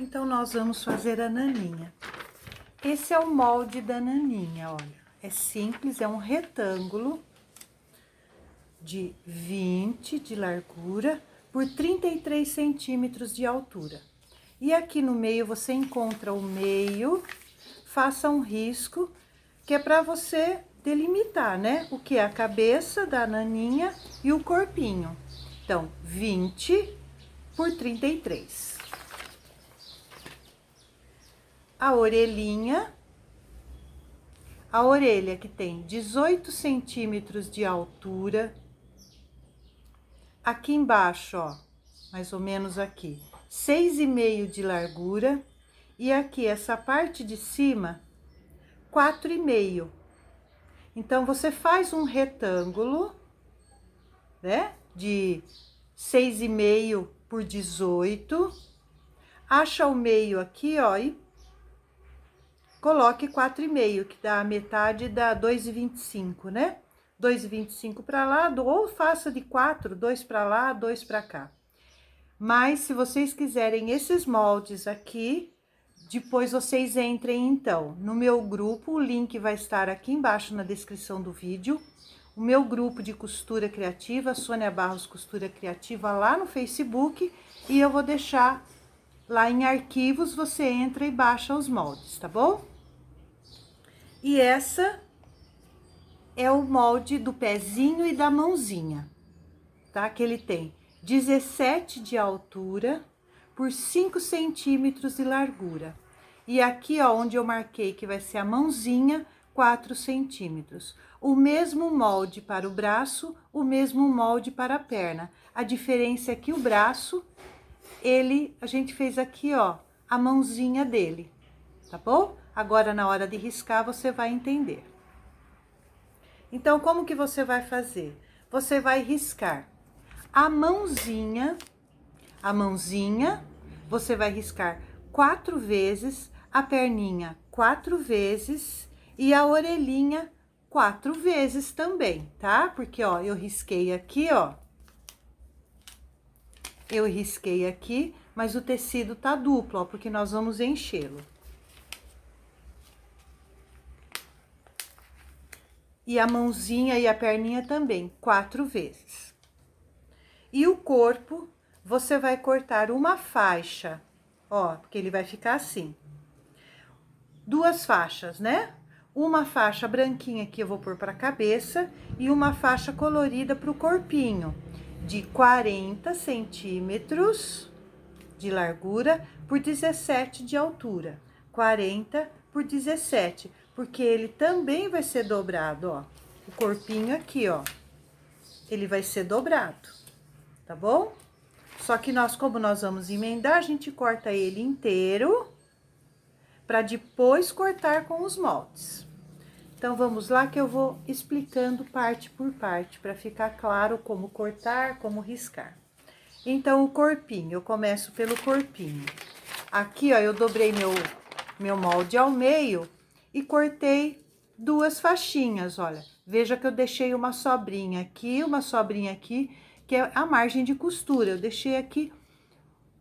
Então, nós vamos fazer a naninha. Esse é o molde da naninha, olha. É simples, é um retângulo de 20 de largura por 33 centímetros de altura. E aqui no meio você encontra o meio, faça um risco, que é para você delimitar, né? O que é a cabeça da naninha e o corpinho. Então, 20 por 33. A orelhinha, a orelha que tem 18 centímetros de altura. Aqui embaixo, ó, mais ou menos aqui, 6,5 de largura. E aqui, essa parte de cima, 4,5. Então, você faz um retângulo, né, de 6,5 por 18. Acha o meio aqui, ó, e coloque 4,5, que dá a metade, dá 2,25, né? 2,25 para lá, ou faça de 4, 2 para lá, 2 para cá. Mas, se vocês quiserem esses moldes aqui, depois vocês entrem, então, no meu grupo, o link vai estar aqui embaixo na descrição do vídeo. O meu grupo de costura criativa, Sônia Barros Costura Criativa, lá no Facebook. E eu vou deixar lá em arquivos, você entra e baixa os moldes, tá bom? E essa é o molde do pezinho e da mãozinha, tá? Que ele tem 17 de altura por 5 centímetros de largura. E aqui, ó, onde eu marquei que vai ser a mãozinha, 4 centímetros. O mesmo molde para o braço, o mesmo molde para a perna. A diferença é que o braço, a gente fez aqui, ó, a mãozinha dele, tá bom? Agora, na hora de riscar, você vai entender. Então, como que você vai fazer? Você vai riscar a mãozinha, você vai riscar 4 vezes, a perninha 4 vezes e a orelhinha 4 vezes também, tá? Porque, ó, eu risquei aqui, ó. Eu risquei aqui, mas o tecido tá duplo, ó, porque nós vamos enchê-lo. E a mãozinha e a perninha também, 4 vezes. E o corpo, você vai cortar uma faixa, ó, porque ele vai ficar assim. 2 faixas, né? Uma faixa branquinha que eu vou pôr para a cabeça e uma faixa colorida para o corpinho, de 40 centímetros de largura por 17 de altura. 40 por 17, porque ele também vai ser dobrado, ó. O corpinho aqui, ó, ele vai ser dobrado, tá bom? Só que como nós vamos emendar, a gente corta ele inteiro, para depois cortar com os moldes. Então, vamos lá que eu vou explicando parte por parte, para ficar claro como cortar, como riscar. Então, o corpinho, eu começo pelo corpinho. Aqui, ó, eu dobrei meu molde ao meio e cortei 2 faixinhas, olha. Veja que eu deixei uma sobrinha aqui, que é a margem de costura. Eu deixei aqui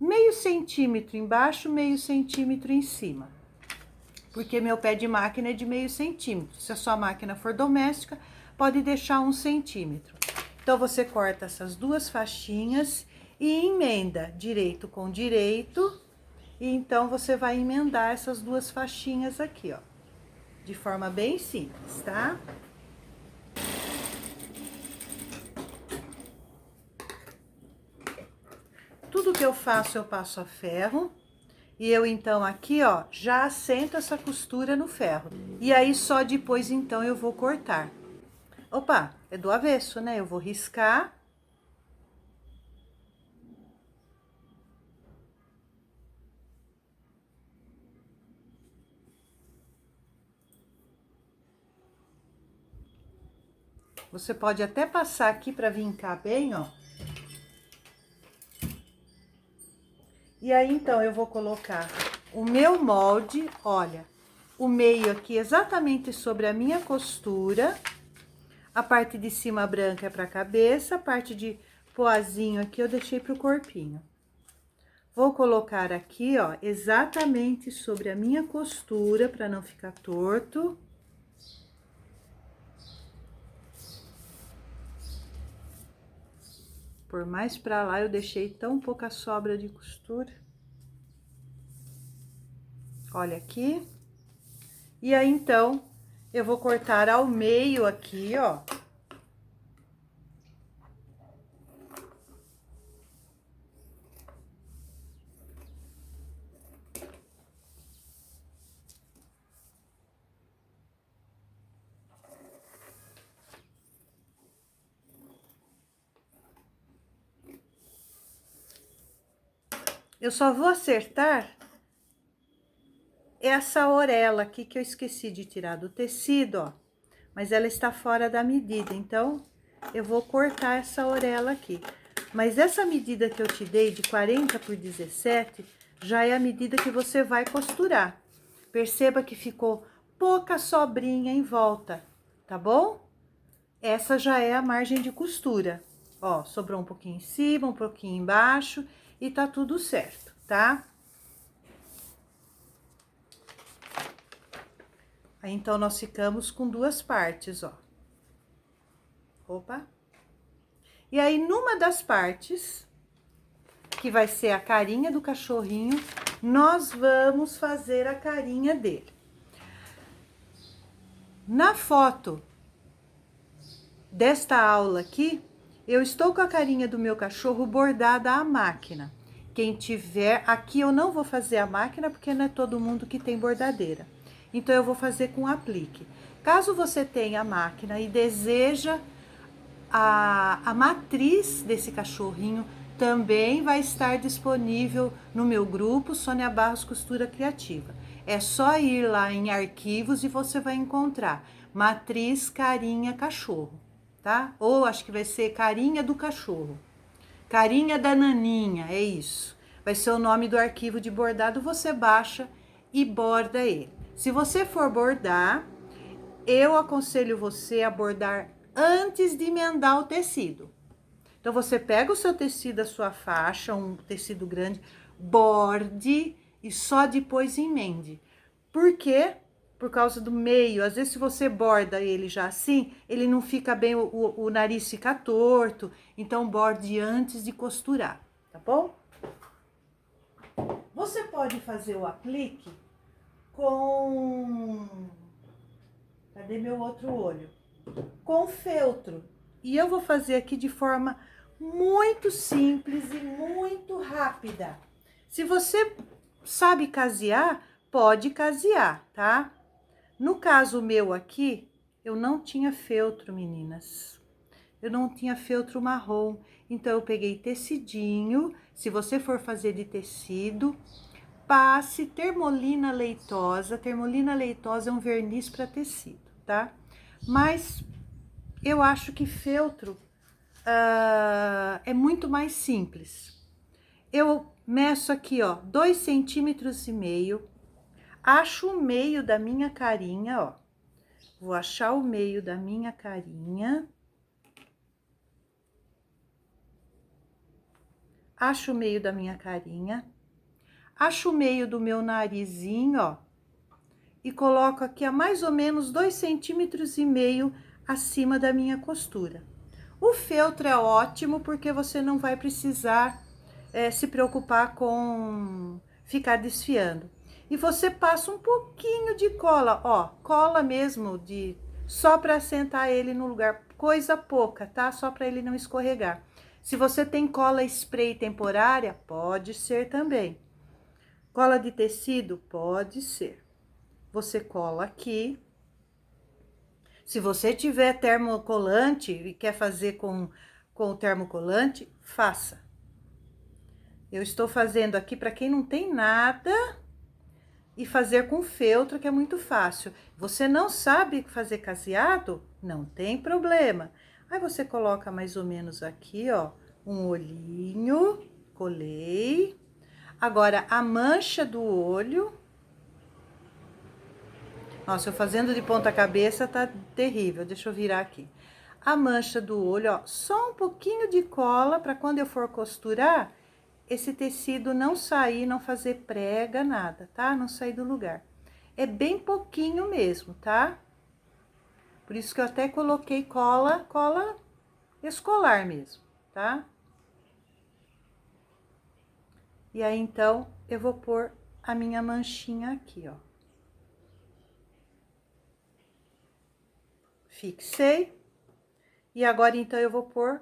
meio centímetro embaixo, meio centímetro em cima. Porque meu pé de máquina é de meio centímetro. Se a sua máquina for doméstica, pode deixar 1 centímetro. Então, você corta essas 2 faixinhas e emenda direito com direito. E então, você vai emendar essas 2 faixinhas aqui, ó. De forma bem simples, tá? Tudo que eu passo a ferro. E eu, então, aqui, ó, já assento essa costura no ferro. E aí, só depois, então, eu vou cortar. Opa, é do avesso, né? Eu vou riscar. Você pode até passar aqui pra vincar bem, ó. E aí, então, eu vou colocar o meu molde, olha, o meio aqui exatamente sobre a minha costura. A parte de cima branca é pra cabeça, a parte de poazinho aqui eu deixei pro corpinho. Vou colocar aqui, ó, exatamente sobre a minha costura, para não ficar torto. Por mais pra lá, eu deixei tão pouca sobra de costura. Olha aqui. E aí, então, eu vou cortar ao meio aqui, ó. Eu só vou acertar essa orelha aqui que eu esqueci de tirar do tecido, ó. Mas ela está fora da medida, então eu vou cortar essa orelha aqui. Mas essa medida que eu te dei de 40 por 17 já é a medida que você vai costurar. Perceba que ficou pouca sobrinha em volta, tá bom? Essa já é a margem de costura. Ó, sobrou um pouquinho em cima, um pouquinho embaixo e tá tudo certo, tá? Aí, então, nós ficamos com duas partes, ó. Opa! E aí, numa das partes, que vai ser a carinha do cachorrinho, nós vamos fazer a carinha dele. Na foto desta aula aqui, eu estou com a carinha do meu cachorro bordada à máquina. Quem tiver, aqui eu não vou fazer a máquina, porque não é todo mundo que tem bordadeira. Então, eu vou fazer com aplique. Caso você tenha a máquina e deseja a matriz desse cachorrinho, também vai estar disponível no meu grupo Sônia Barros Costura Criativa. É só ir lá em arquivos e você vai encontrar matriz carinha cachorro, tá? Ou acho que vai ser carinha do cachorro. Carinha da naninha, é isso. Vai ser o nome do arquivo de bordado, você baixa e borda ele. Se você for bordar, eu aconselho você a bordar antes de emendar o tecido. Então, você pega o seu tecido, a sua faixa, um tecido grande, borde e só depois emende. Por quê? Por causa do meio. Às vezes, se você borda ele já assim, ele não fica bem, o nariz fica torto. Então, borde antes de costurar, tá bom? Você pode fazer o aplique com... Cadê meu outro olho? Com feltro. E eu vou fazer aqui de forma muito simples e muito rápida. Se você sabe casear, pode casear, tá? No caso meu aqui, eu não tinha feltro, meninas. Eu não tinha feltro marrom. Então, eu peguei tecidinho. Se você for fazer de tecido, passe termolina leitosa. Termolina leitosa é um verniz para tecido, tá? Mas eu acho que feltro é muito mais simples. Eu meço aqui, ó, 2,5 centímetros. Acho o meio da minha carinha, ó. Vou achar o meio da minha carinha. Acho o meio da minha carinha. Acho o meio do meu narizinho, ó. E coloco aqui a mais ou menos 2,5 centímetros acima da minha costura. O feltro é ótimo porque você não vai precisar se preocupar com ficar desfiando. E você passa um pouquinho de cola, ó, cola mesmo, só para assentar ele no lugar, coisa pouca, tá? Só para ele não escorregar. Se você tem cola spray temporária, pode ser também. Cola de tecido, pode ser. Você cola aqui. Se você tiver termocolante e quer fazer com o termocolante, faça. Eu estou fazendo aqui para quem não tem nada e fazer com feltro, que é muito fácil. Você não sabe fazer caseado? Não tem problema. Aí você coloca mais ou menos aqui, ó, um olhinho, colei. Agora, a mancha do olho... Nossa, eu fazendo de ponta cabeça tá terrível. Deixa eu virar aqui. A mancha do olho, ó, só um pouquinho de cola para quando eu for costurar, esse tecido não sair, não fazer prega, nada, tá? Não sair do lugar. É bem pouquinho mesmo, tá? Por isso que eu até coloquei cola escolar mesmo, tá? E aí, então, eu vou pôr a minha manchinha aqui, ó. Fixei. E agora, então, eu vou pôr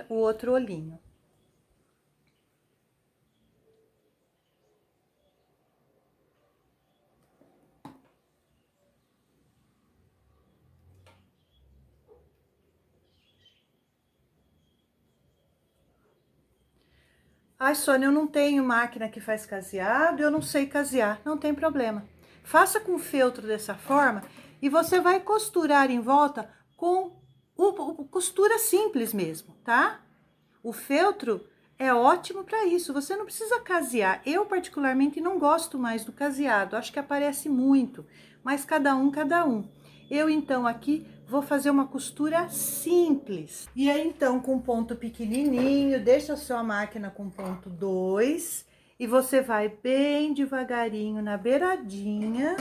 o outro olhinho. Ai, Sônia, eu não tenho máquina que faz caseado, eu não sei casear. Não tem problema. Faça com feltro dessa forma e você vai costurar em volta com costura simples mesmo, tá? O feltro é ótimo para isso. Você não precisa casear. Eu, particularmente, não gosto mais do caseado. Acho que aparece muito, mas cada um, cada um. Eu, então, aqui vou fazer uma costura simples. E aí, então, com ponto pequenininho, deixa a sua máquina com ponto 2 e você vai bem devagarinho na beiradinha,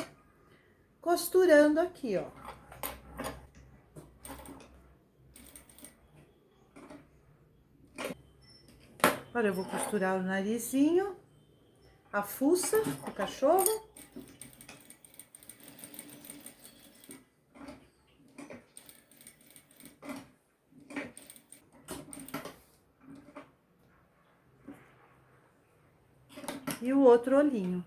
costurando aqui, ó. Agora eu vou costurar o narizinho, a fuça do cachorro. E o outro olhinho.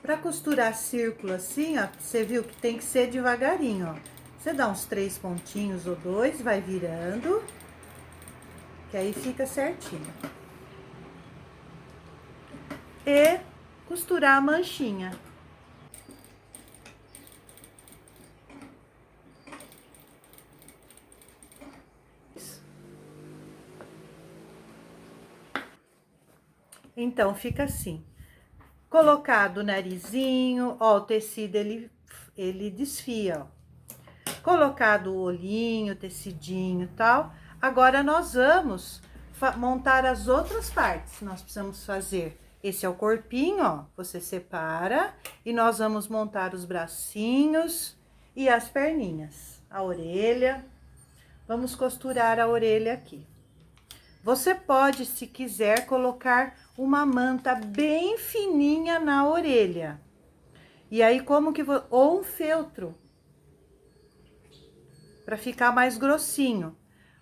Para costurar círculo assim, ó, você viu que tem que ser devagarinho, ó. Você dá uns 3 pontinhos ou 2, vai virando, que aí fica certinho. E costurar a manchinha. Então, fica assim. Colocado o narizinho, ó, o tecido, ele desfia, ó. Colocado o olhinho, tecidinho e tal. Agora, nós vamos montar as outras partes. Nós precisamos fazer, esse é o corpinho, ó, você separa. E nós vamos montar os bracinhos e as perninhas, a orelha. Vamos costurar a orelha aqui. Você pode, se quiser, colocar uma manta bem fininha na orelha. E aí, ou um feltro, para ficar mais grossinho.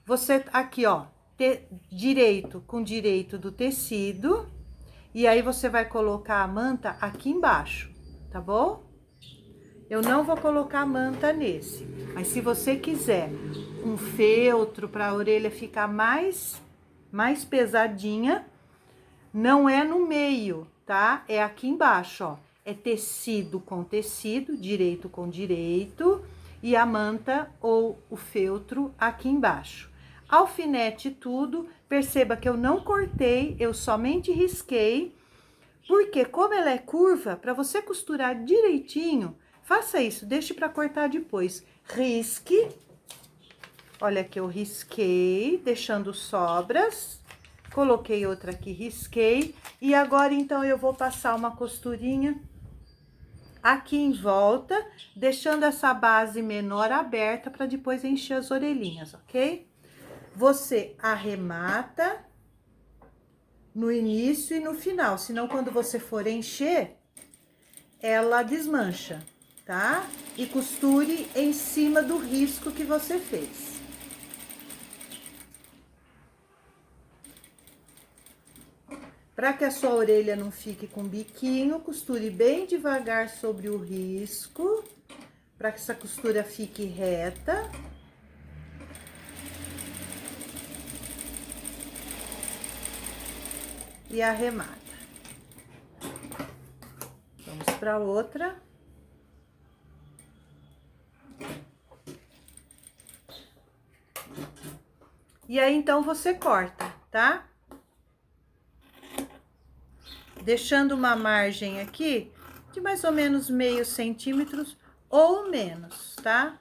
Você, aqui, ó, com direito do tecido. E aí, você vai colocar a manta aqui embaixo, tá bom? Eu não vou colocar a manta nesse. Mas se você quiser um feltro para a orelha ficar mais pesadinha, não é no meio, tá? É aqui embaixo, ó. É tecido com tecido, direito com direito, e a manta ou o feltro aqui embaixo. Alfinete tudo, perceba que eu não cortei, eu somente risquei, porque como ela é curva, para você costurar direitinho, faça isso, deixe para cortar depois. Risque. Olha que eu risquei, deixando sobras. Coloquei outra aqui, risquei. E agora, então, eu vou passar uma costurinha aqui em volta, deixando essa base menor aberta para depois encher as orelhinhas, ok? Você arremata no início e no final, senão quando você for encher, ela desmancha, tá? E costure em cima do risco que você fez. Para que a sua orelha não fique com biquinho, costure bem devagar sobre o risco, para que essa costura fique reta. E arremata. Vamos para outra. E aí, então, você corta, tá? Deixando uma margem aqui de mais ou menos meio centímetro ou menos, tá?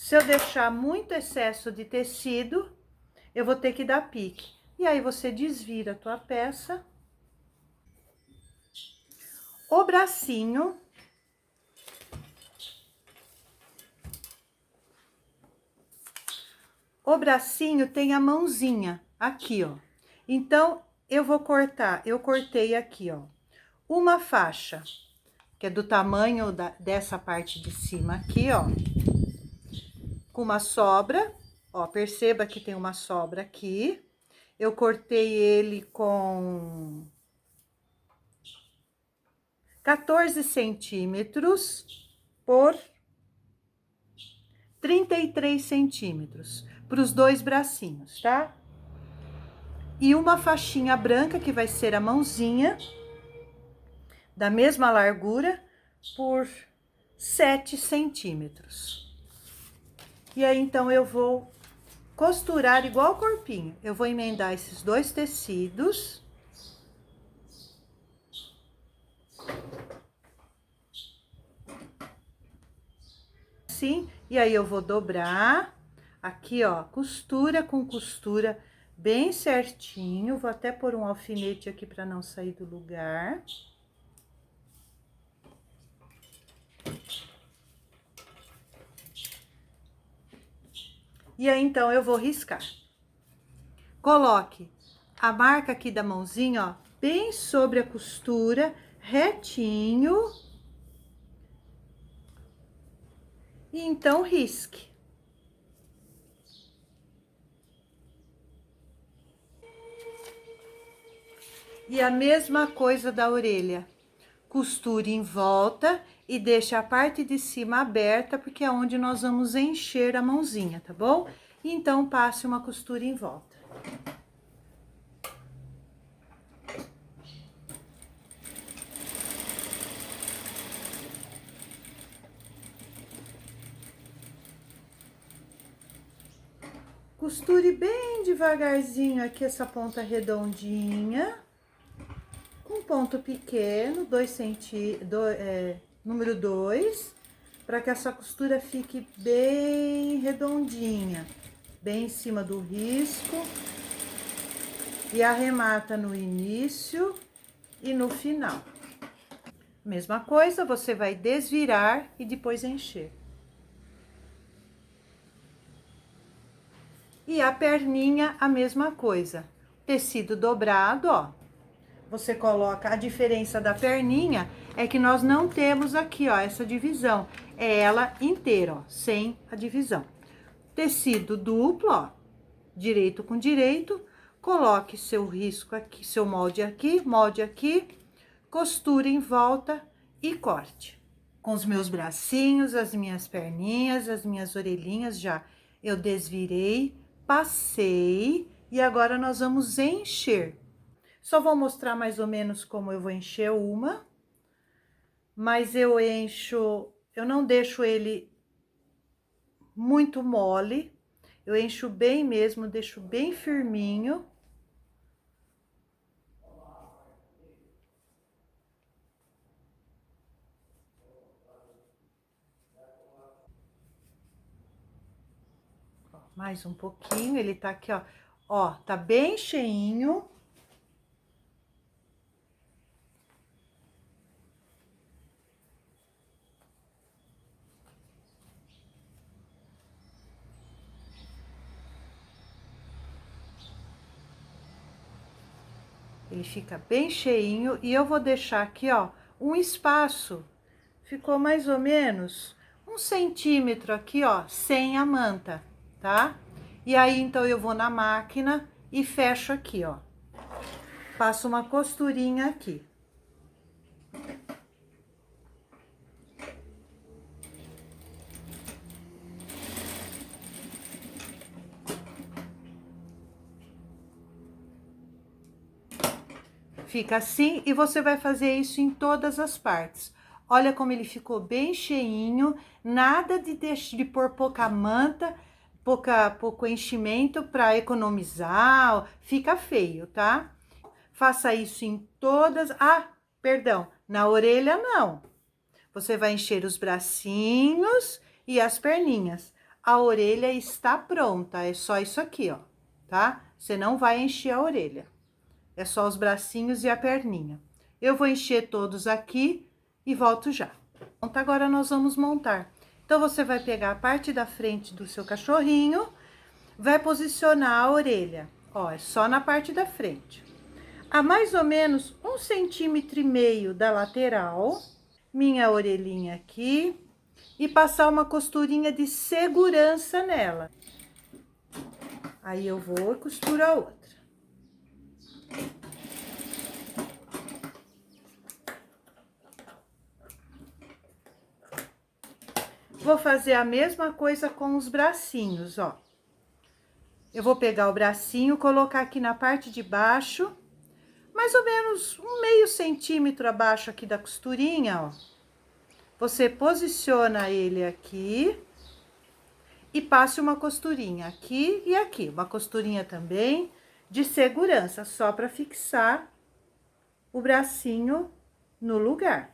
Se eu deixar muito excesso de tecido, eu vou ter que dar pique. E aí, você desvira a tua peça. O bracinho. O bracinho tem a mãozinha aqui, ó. Então, eu vou cortar, eu cortei aqui, ó, uma faixa, que é do tamanho dessa parte de cima aqui, ó. Com uma sobra, ó, perceba que tem uma sobra aqui. Eu cortei ele com 14 centímetros por 33 centímetros, para os dois bracinhos, tá? E uma faixinha branca, que vai ser a mãozinha, da mesma largura, por 7 centímetros. E aí, então, eu vou costurar igual o corpinho. Eu vou emendar esses dois tecidos. Assim, e aí eu vou dobrar aqui, ó, costura com costura bem certinho. Vou até pôr um alfinete aqui para não sair do lugar. E aí, então, eu vou riscar. Coloque a marca aqui da mãozinha, ó, bem sobre a costura, retinho. E então, risque. E a mesma coisa da orelha. Costure em volta e deixe a parte de cima aberta, porque é onde nós vamos encher a mãozinha, tá bom? Então, passe uma costura em volta. Costure bem devagarzinho aqui essa ponta redondinha, com ponto pequeno, número 2, para que essa costura fique bem redondinha, bem em cima do risco. E arremata no início e no final. Mesma coisa, você vai desvirar e depois encher. E a perninha, a mesma coisa. Tecido dobrado, ó. Você coloca, a diferença da perninha é que nós não temos aqui, ó, essa divisão. É ela inteira, ó, sem a divisão. Tecido duplo, ó, direito com direito. Coloque seu risco aqui, seu molde aqui, costure em volta e corte. Com os meus bracinhos, as minhas perninhas, as minhas orelhinhas já eu desvirei, passei e agora nós vamos encher. Só vou mostrar mais ou menos como eu vou encher uma, mas eu não deixo ele muito mole, eu encho bem mesmo, deixo bem firminho. Mais um pouquinho, ele tá aqui, ó. Ó, tá bem cheinho. Ele fica bem cheinho e eu vou deixar aqui, ó, um espaço. Ficou mais ou menos 1 centímetro aqui, ó, sem a manta, tá? E aí, então, eu vou na máquina e fecho aqui, ó. Passo uma costurinha aqui. Fica assim e você vai fazer isso em todas as partes. Olha como ele ficou bem cheinho, nada de pôr pouca manta, pouco enchimento para economizar, fica feio, tá? Faça isso em todas... Ah, perdão, na orelha não. Você vai encher os bracinhos e as perninhas. a orelha está pronta. É só isso aqui, ó, tá? Você não vai encher a orelha. É só os bracinhos e a perninha. Eu vou encher todos aqui e volto já. Então, agora nós vamos montar. Então, você vai pegar a parte da frente do seu cachorrinho, vai posicionar a orelha. Ó, é só na parte da frente. A mais ou menos 1,5 centímetros da lateral, minha orelhinha aqui, e passar uma costurinha de segurança nela. Aí eu vou e costuro a outra. Vou fazer a mesma coisa com os bracinhos, ó. Eu vou pegar o bracinho, colocar aqui na parte de baixo, mais ou menos 1,5 centímetro abaixo aqui da costurinha, ó. Você posiciona ele aqui e passe uma costurinha aqui e aqui. Uma costurinha também de segurança, só para fixar o bracinho no lugar.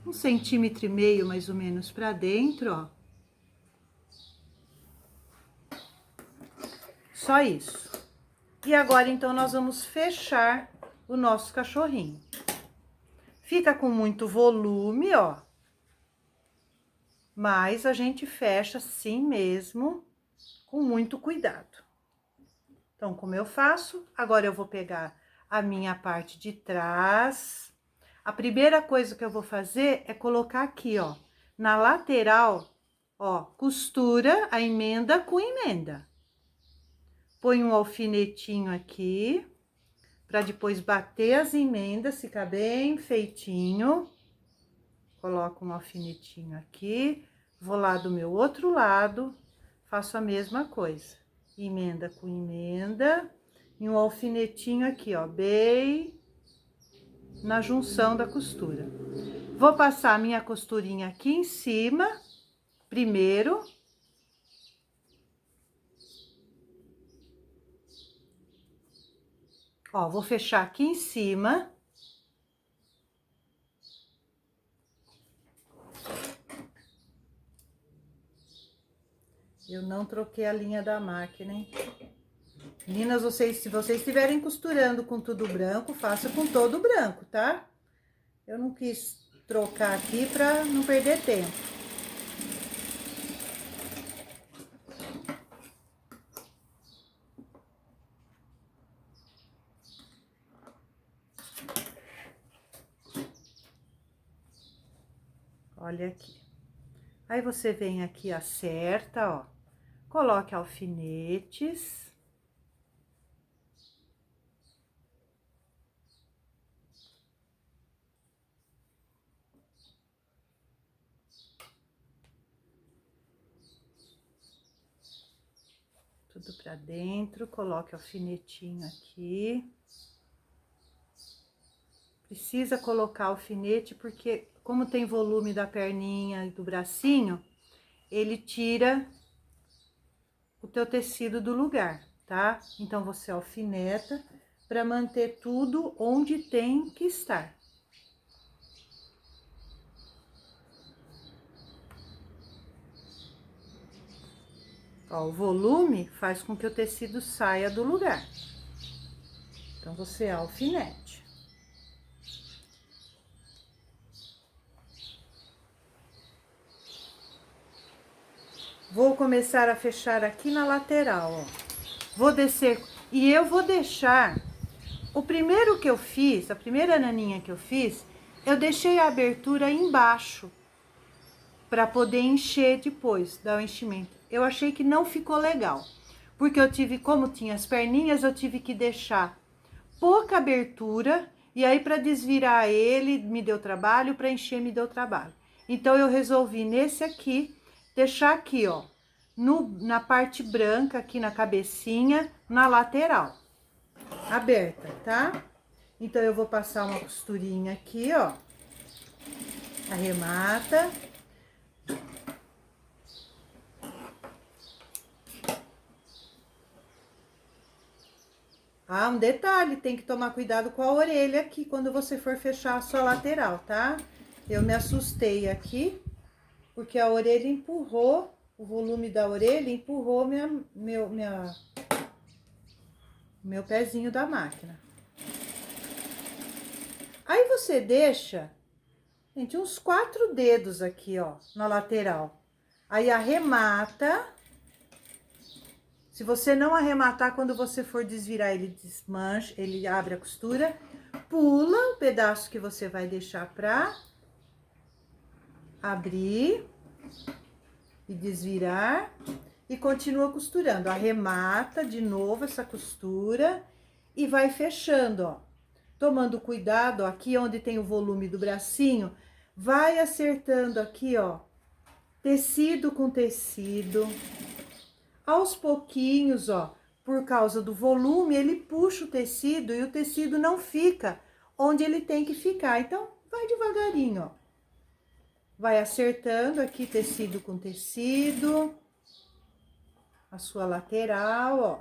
Um 1,5 centímetro mais ou menos para dentro, ó. Só isso. E agora, então, nós vamos fechar o nosso cachorrinho. Fica com muito volume, ó. Mas a gente fecha assim mesmo, com muito cuidado. Então, como eu faço? Agora eu vou pegar a minha parte de trás. A primeira coisa que eu vou fazer é colocar aqui, ó, na lateral, ó, costura a emenda com emenda. Põe um alfinetinho aqui, para depois bater as emendas, ficar bem feitinho. Coloco um alfinetinho aqui, vou lá do meu outro lado, faço a mesma coisa. Emenda com emenda, e um alfinetinho aqui, ó, bem na junção da costura. Vou passar a minha costurinha aqui em cima, primeiro. Ó, vou fechar aqui em cima. Eu não troquei a linha da máquina, hein? Meninas, se vocês estiverem costurando com tudo branco, faça com todo branco, tá? Eu não quis trocar aqui pra não perder tempo. Olha aqui. Aí, você vem aqui, acerta, ó. Coloque alfinetes. Tudo pra dentro, coloque alfinetinho aqui. Precisa colocar alfinete porque, como tem volume da perninha e do bracinho, ele tira o teu tecido do lugar, tá? Então, você alfineta para manter tudo onde tem que estar. Ó, o volume faz com que o tecido saia do lugar. Então, você alfinete. Vou começar a fechar aqui na lateral, ó. Vou descer, e eu vou deixar, o primeiro que eu fiz, a primeira naninha que eu fiz, eu deixei a abertura embaixo, para poder encher depois, dar o enchimento. Eu achei que não ficou legal, porque eu tive, como tinha as perninhas, eu tive que deixar pouca abertura, e aí para desvirar ele me deu trabalho, para encher me deu trabalho. Então, eu resolvi nesse aqui, deixar aqui, ó, na parte branca, aqui na cabecinha, na lateral, aberta, tá? Então, eu vou passar uma costurinha aqui, ó, arremata. Ah, um detalhe, tem que tomar cuidado com a orelha aqui quando você for fechar a sua lateral, tá? Eu me assustei aqui, porque a orelha empurrou, o volume da orelha empurrou meu pezinho da máquina. Aí você deixa, gente, uns 4 dedos aqui, ó, na lateral. Aí arremata. Se você não arrematar, quando você for desvirar, ele desmancha, ele abre a costura. Pula o pedaço que você vai deixar pra abrir e desvirar. E continua costurando. Arremata de novo essa costura e vai fechando, ó. Tomando cuidado, ó, aqui onde tem o volume do bracinho, vai acertando aqui, ó, tecido com tecido. Aos pouquinhos, ó, por causa do volume, ele puxa o tecido e o tecido não fica onde ele tem que ficar. Então, vai devagarinho, ó. Vai acertando aqui tecido com tecido. A sua lateral, ó.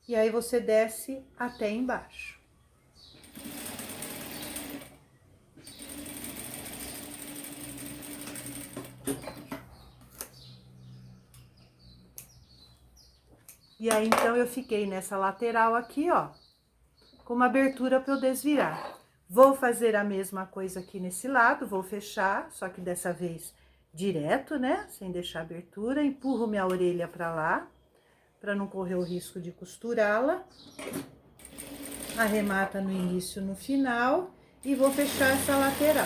E aí, você desce até embaixo. E aí, então, eu fiquei nessa lateral aqui, ó, com uma abertura para eu desvirar. Vou fazer a mesma coisa aqui nesse lado, vou fechar, só que dessa vez direto, né? Sem deixar abertura, empurro minha orelha para lá, para não correr o risco de costurá-la. Arremata no início e no final e vou fechar essa lateral.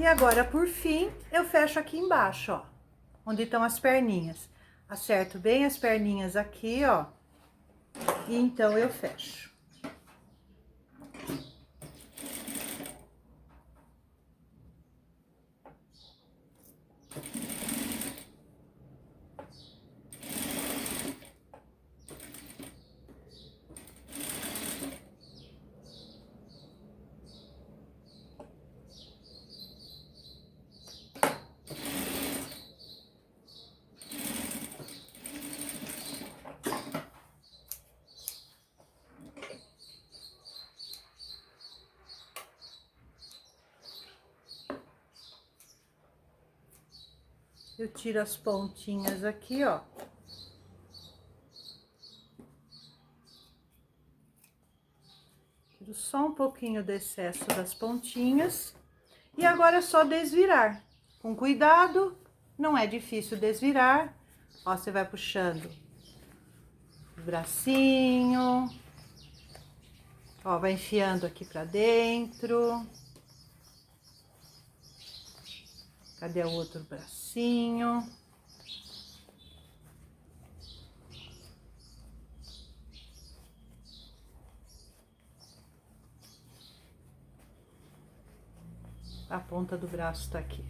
E agora, por fim, eu fecho aqui embaixo, ó, onde estão as perninhas. Acerto bem as perninhas aqui, ó, e então eu fecho. Eu tiro as pontinhas aqui, ó. Tiro só um pouquinho do excesso das pontinhas. E agora é só desvirar. Com cuidado, não é difícil desvirar. Ó, você vai puxando o bracinho. Ó, vai enfiando aqui pra dentro. Cadê o outro bracinho? A ponta do braço tá aqui.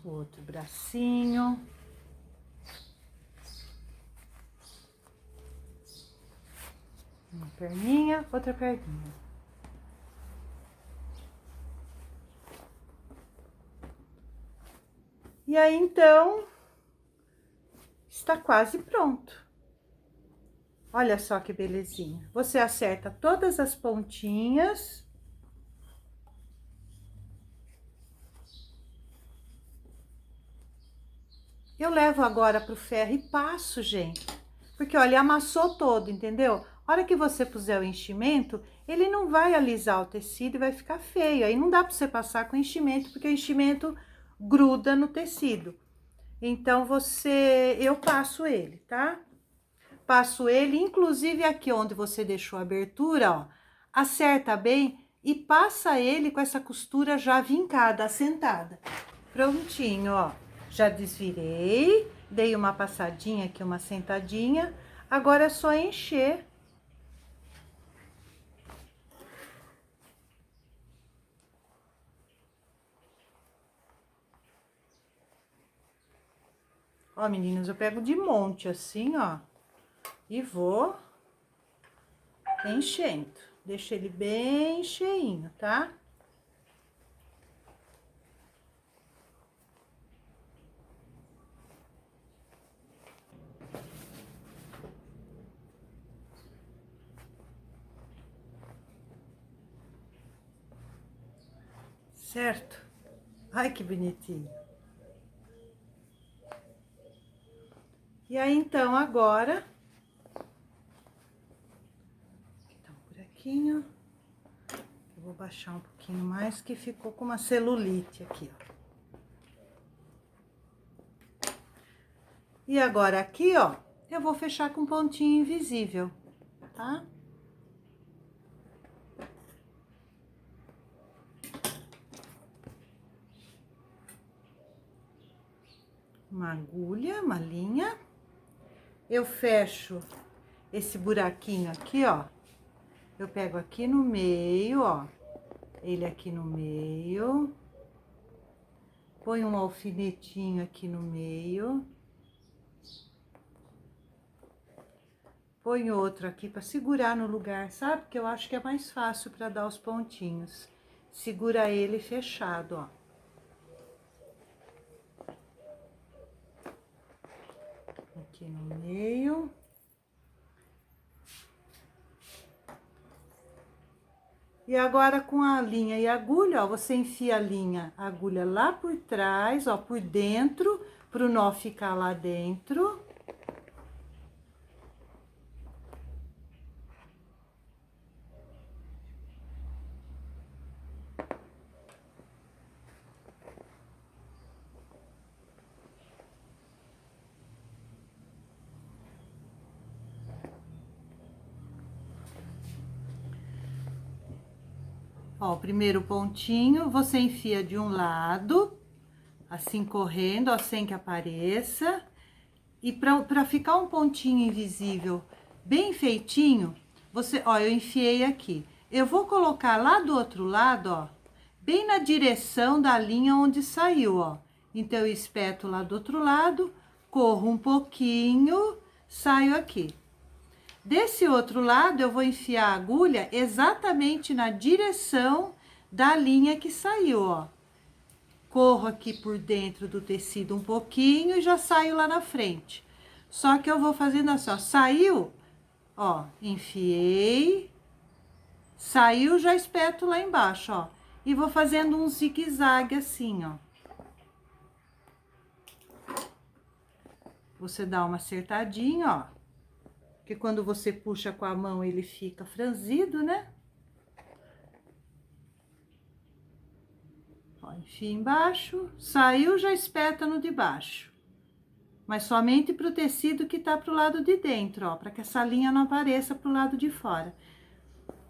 O outro bracinho. Uma perninha, outra perninha. E aí, então, está quase pronto. Olha só que belezinha. Você acerta todas as pontinhas. Eu levo agora pro ferro e passo, gente. Porque, olha, amassou todo, entendeu? A hora que você puser o enchimento, ele não vai alisar o tecido e vai ficar feio. Aí não dá pra você passar com enchimento, porque o enchimento gruda no tecido. Então, eu passo ele, tá? Passo ele, inclusive aqui onde você deixou a abertura, ó, acerta bem, e passa ele com essa costura já vincada, assentada. Prontinho, ó. Já desvirei, dei uma passadinha aqui, uma sentadinha. Agora é só encher. Ó, meninas, eu pego de monte assim, ó, e vou enchendo. Deixo ele bem cheinho, tá? Certo? Ai, que bonitinho. E aí, então, agora... Então, buraquinho. Eu vou baixar um pouquinho mais, que ficou com uma celulite aqui, ó. E agora, aqui, ó, eu vou fechar com pontinho invisível, tá? Uma agulha, uma linha. Eu fecho esse buraquinho aqui, ó. Eu pego aqui no meio, ó. Ele aqui no meio. Põe um alfinetinho aqui no meio. Põe outro aqui para segurar no lugar, sabe? Que eu acho que é mais fácil para dar os pontinhos. Segura ele fechado, ó. Aqui no meio. E agora com a linha e a agulha, ó, você enfia a agulha lá por trás, ó, por dentro, pro nó ficar lá dentro. Ó, o primeiro pontinho, você enfia de um lado, assim correndo, ó, sem que apareça. E pra ficar um pontinho invisível bem feitinho, você, ó, eu enfiei aqui. Eu vou colocar lá do outro lado, ó, bem na direção da linha onde saiu, ó. Então, eu espeto lá do outro lado, corro um pouquinho, saio aqui. Desse outro lado, eu vou enfiar a agulha exatamente na direção da linha que saiu, ó. Corro aqui por dentro do tecido um pouquinho e já saio lá na frente. Só que eu vou fazendo assim, ó, saiu, ó, enfiei, saiu, já espeto lá embaixo, ó. E vou fazendo um zigue-zague assim, ó. Você dá uma acertadinha, ó. Porque quando você puxa com a mão, ele fica franzido, né? Ó, enfia embaixo, saiu, já espeta no de baixo. Mas somente pro tecido que tá pro lado de dentro, ó, para que essa linha não apareça pro lado de fora.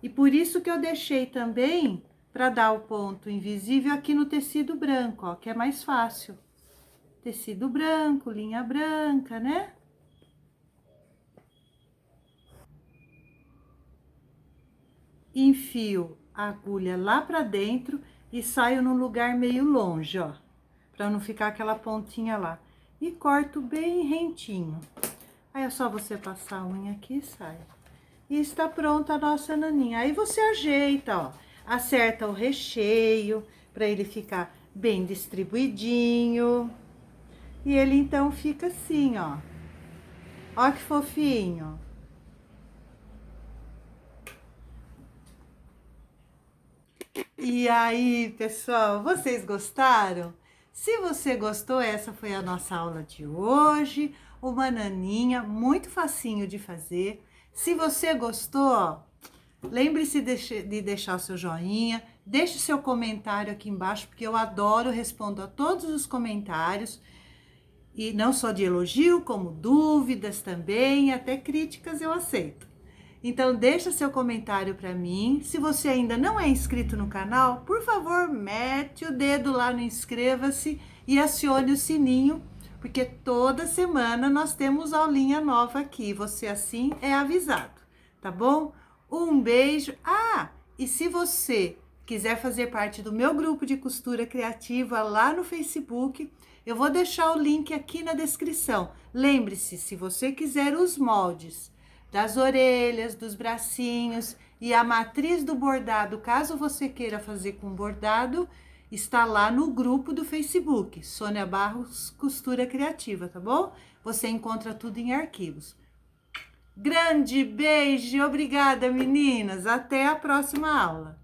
E por isso que eu deixei também para dar o ponto invisível aqui no tecido branco, ó, que é mais fácil. Tecido branco, linha branca, né? Enfio a agulha lá pra dentro e saio num lugar meio longe, ó, pra não ficar aquela pontinha lá. E corto bem rentinho. Aí é só você passar a unha aqui e sai. E está pronta a nossa naninha. Aí você ajeita, ó, acerta o recheio pra ele ficar bem distribuidinho. E ele então fica assim, ó. Ó que fofinho. E aí, pessoal, vocês gostaram? Se você gostou, essa foi a nossa aula de hoje. Uma naninha, muito facinho de fazer. Se você gostou, ó, lembre-se de deixar o seu joinha, deixe seu comentário aqui embaixo, porque eu adoro, respondo a todos os comentários. E não só de elogio, como dúvidas também, até críticas eu aceito. Então, deixa seu comentário para mim. Se você ainda não é inscrito no canal, por favor, mete o dedo lá no inscreva-se e acione o sininho, porque toda semana nós temos aulinha nova aqui. Você assim é avisado, tá bom? Um beijo. Ah, e se você quiser fazer parte do meu grupo de costura criativa lá no Facebook, eu vou deixar o link aqui na descrição. Lembre-se, se você quiser os moldes das orelhas, dos bracinhos e a matriz do bordado, caso você queira fazer com bordado, está lá no grupo do Facebook, Sônia Barros Costura Criativa, tá bom? Você encontra tudo em arquivos. Grande beijo, obrigada meninas, até a próxima aula.